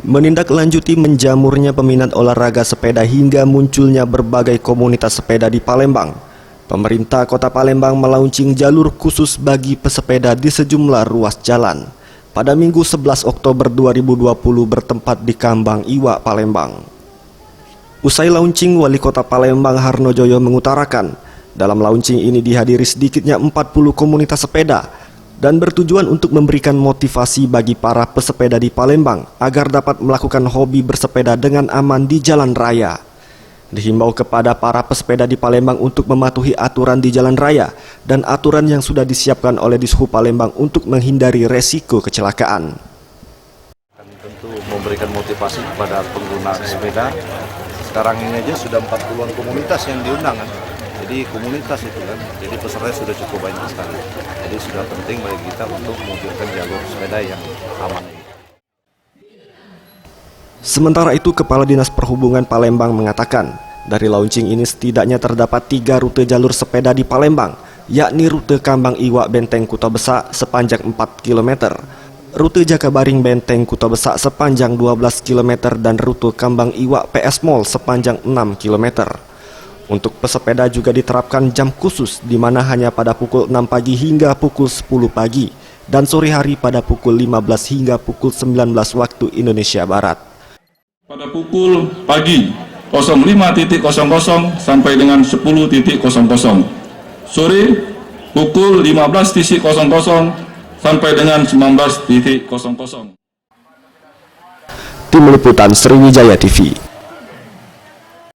Menindaklanjuti menjamurnya peminat olahraga sepeda hingga munculnya berbagai komunitas sepeda di Palembang, pemerintah Kota Palembang melaunching jalur khusus bagi pesepeda di sejumlah ruas jalan pada Minggu 11 Oktober 2020 bertempat di Kambang Iwak, Palembang. Usai launching, Wali Kota Palembang Harnojoyo mengutarakan, dalam launching ini dihadiri sedikitnya 40 komunitas sepeda dan bertujuan untuk memberikan motivasi bagi para pesepeda di Palembang agar dapat melakukan hobi bersepeda dengan aman di jalan raya. Dihimbau kepada para pesepeda di Palembang untuk mematuhi aturan di jalan raya dan aturan yang sudah disiapkan oleh Dishub Palembang untuk menghindari resiko kecelakaan. Tentu memberikan motivasi kepada pengguna sepeda. Sekarang ini aja sudah 40-an komunitas yang diundang kan. Jadi komunitas itu kan, jadi peserta sudah cukup banyak sekali. Jadi sudah penting bagi kita untuk mewujudkan jalur sepeda yang aman. Sementara itu, Kepala Dinas Perhubungan Palembang mengatakan, dari launching ini setidaknya terdapat 3 rute jalur sepeda di Palembang, yakni rute Kambang Iwak Benteng Kuta Besak sepanjang 4 km, rute Jakabaring Benteng Kuta Besak sepanjang 12 km, dan rute Kambang Iwak PS Mall sepanjang 6 km. Untuk pesepeda juga diterapkan jam khusus di mana hanya pada pukul 6 pagi hingga pukul 10 pagi dan sore hari pada pukul 15 hingga pukul 19 waktu Indonesia Barat. Pada pukul pagi 05.00 sampai dengan 10.00, sore pukul 15.00 sampai dengan 19.00. Tim Liputan Sriwijaya TV.